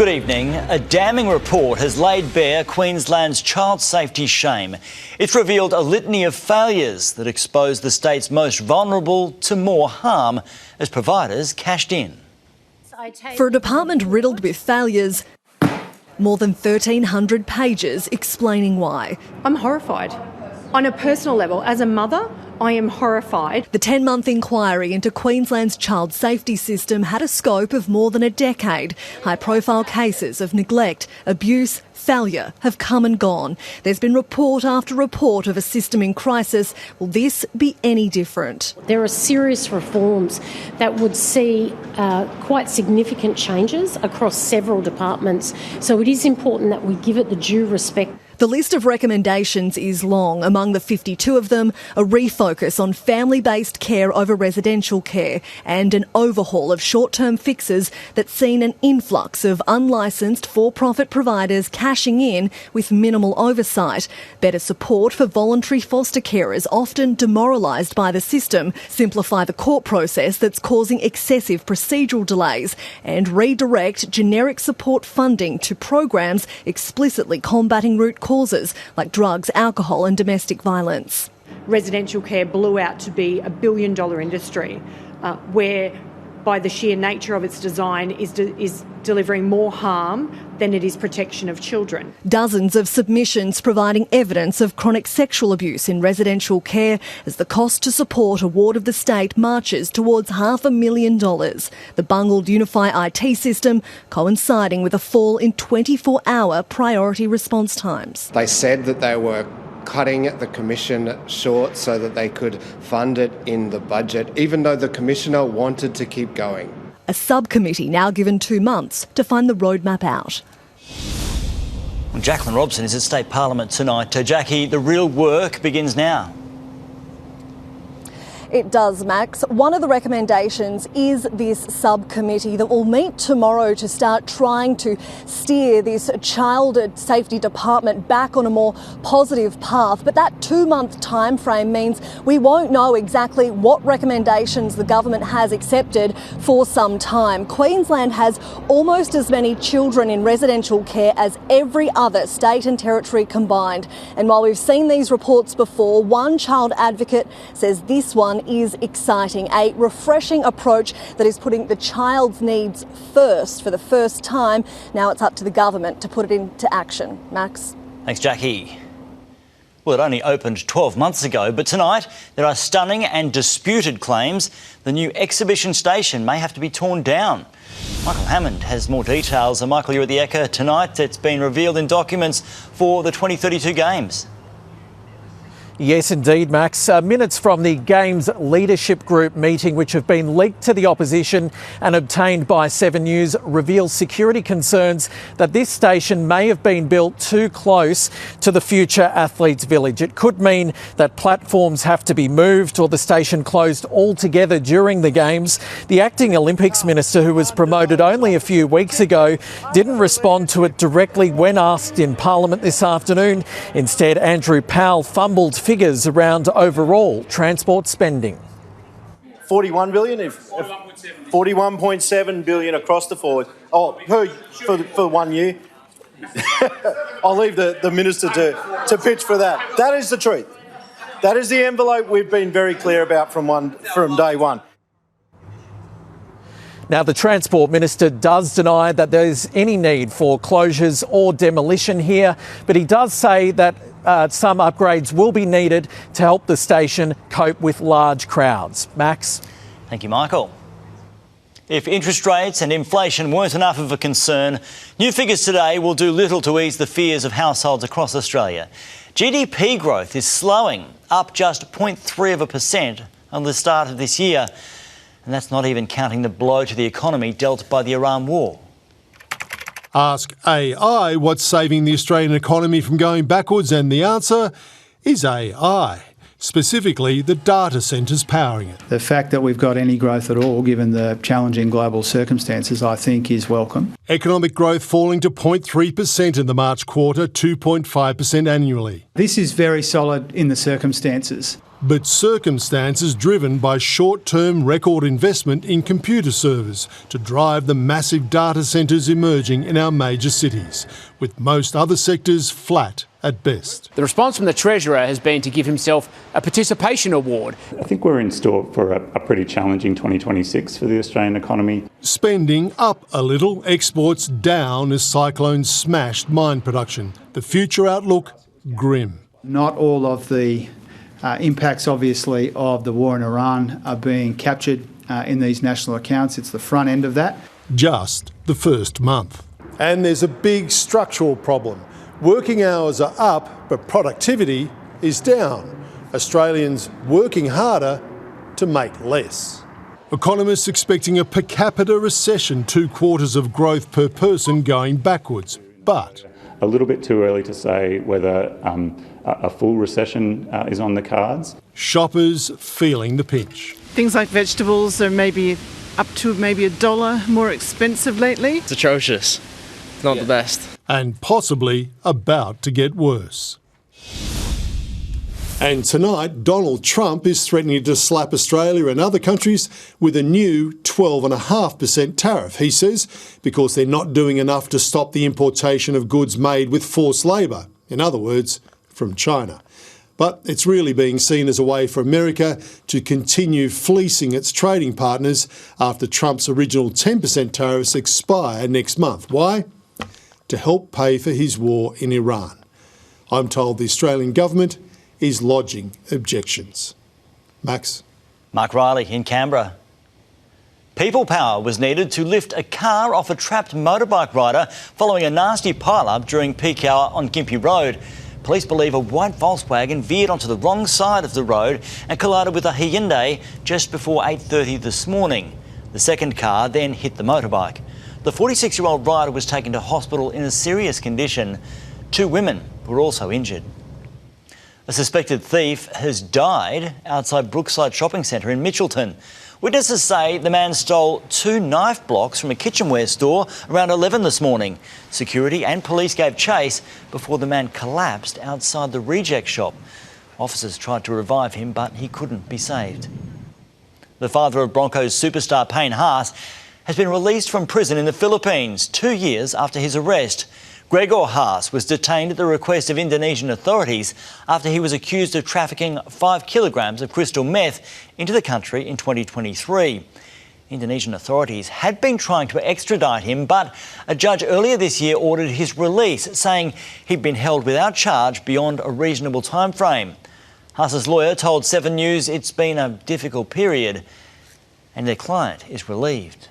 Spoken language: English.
Good evening. A damning report has laid bare Queensland's child safety shame. It's revealed a litany of failures that expose the state's most vulnerable to more harm as providers cashed in. For a department riddled with failures, more than 1,300 pages explaining why. I'm horrified. On a personal level, as a mother, I am horrified. The 10-month inquiry into Queensland's child safety system had a scope of more than a decade. High-profile cases of neglect, abuse, failure have come and gone. There's been report after report of a system in crisis. Will this be any different? There are serious reforms that would see quite significant changes across several departments. So it is important that we give it the due respect. The list of recommendations is long. Among the 52 of them, a refocus on family-based care over residential care and an overhaul of short-term fixes that's seen an influx of unlicensed for-profit providers cashing in with minimal oversight. Better support for voluntary foster carers often demoralised by the system, simplify the court process that's causing excessive procedural delays and redirect generic support funding to programs explicitly combating root causes like drugs, alcohol and domestic violence. Residential care blew out to be $1 billion industry, where by the sheer nature of its design is delivering more harm than it is protection of children. Dozens of submissions providing evidence of chronic sexual abuse in residential care as the cost to support a ward of the state marches towards $500,000. The bungled Unify IT system coinciding with a fall in 24-hour priority response times. They said that they were cutting the commission short so that they could fund it in the budget, even though the commissioner wanted to keep going. A subcommittee now given 2 months to find the roadmap out. Well, Jacqueline Robson is at State Parliament tonight. Jackie, the real work begins now. It does, Max. One of the recommendations is this subcommittee that will meet tomorrow to start trying to steer this child safety department back on a more positive path. But that 2-month time frame means we won't know exactly what recommendations the government has accepted for some time. Queensland has almost as many children in residential care as every other state and territory combined. And while we've seen these reports before, one child advocate says this one is exciting, a refreshing approach that is putting the child's needs first for the first time. Now it's up to the government to put it into action. Max? Thanks, Jackie. Well, it only opened 12 months ago, but tonight there are stunning and disputed claims the new exhibition station may have to be torn down. Michael Hammond has more details. And Michael, you're at the Ekka tonight. It's been revealed in documents for the 2032 Games. Yes, indeed, Max. Minutes from the Games Leadership Group meeting, which have been leaked to the opposition and obtained by 7 News, reveal security concerns that this station may have been built too close to the future athletes' village. It could mean that platforms have to be moved or the station closed altogether during the Games. The acting Olympics minister, who was promoted only a few weeks ago, didn't respond to it directly when asked in Parliament this afternoon. Instead, Andrew Powell fumbled figures around overall transport spending. 41 billion, 41.7 billion across the board. For 1 year. I'll leave the minister to pitch for that. That is the truth. That is the envelope we've been very clear about from day one. Now, the Transport Minister does deny that there's any need for closures or demolition here, but he does say that some upgrades will be needed to help the station cope with large crowds. Max? Thank you, Michael. If interest rates and inflation weren't enough of a concern, new figures today will do little to ease the fears of households across Australia. GDP growth is slowing, up just 0.3% on the start of this year. And that's not even counting the blow to the economy dealt by the Iran war. Ask AI what's saving the Australian economy from going backwards, and the answer is AI, specifically the data centres powering it. The fact that we've got any growth at all, given the challenging global circumstances, I think is welcome. Economic growth falling to 0.3% in the March quarter, 2.5% annually. This is very solid in the circumstances. but circumstances driven by short-term record investment in computer servers to drive the massive data centres emerging in our major cities, with most other sectors flat at best. The response from the Treasurer has been to give himself a participation award. I think we're in store for a pretty challenging 2026 for the Australian economy. Spending up a little, exports down as cyclones smashed mine production. The future outlook, grim. Not all of the impacts, obviously, of the war in Iran are being captured in these national accounts. It's the front end of that. Just the first month. And there's a big structural problem. Working hours are up, but productivity is down. Australians working harder to make less. Economists expecting a per capita recession, 2 quarters of growth per person going backwards. But a little bit too early to say whether a full recession is on the cards. Shoppers feeling the pinch. Things like vegetables are maybe up to maybe $1 more expensive lately. It's atrocious. It's not the best. And possibly about to get worse. And tonight, Donald Trump is threatening to slap Australia and other countries with a new 12.5% tariff, he says, because they're not doing enough to stop the importation of goods made with forced labour, in other words, from China. But it's really being seen as a way for America to continue fleecing its trading partners after Trump's original 10% tariffs expire next month. Why? To help pay for his war in Iran. I'm told the Australian government is lodging objections. Max? Mark Riley in Canberra. People power was needed to lift a car off a trapped motorbike rider following a nasty pile-up during peak hour on Gympie Road. Police believe a white Volkswagen veered onto the wrong side of the road and collided with a Hyundai just before 8:30 this morning. The second car then hit the motorbike. The 46-year-old rider was taken to hospital in a serious condition. 2 women were also injured. A suspected thief has died outside Brookside Shopping Centre in Mitchelton. Witnesses say the man stole 2 knife blocks from a kitchenware store around 11 this morning. Security and police gave chase before the man collapsed outside the reject shop. Officers tried to revive him, but he couldn't be saved. The father of Broncos superstar Payne Haas has been released from prison in the Philippines 2 years after his arrest. Gregor Haas was detained at the request of Indonesian authorities after he was accused of trafficking 5 kilograms of crystal meth into the country in 2023. Indonesian authorities had been trying to extradite him, but a judge earlier this year ordered his release, saying he'd been held without charge beyond a reasonable time frame. Haas's lawyer told 7 News it's been a difficult period and their client is relieved.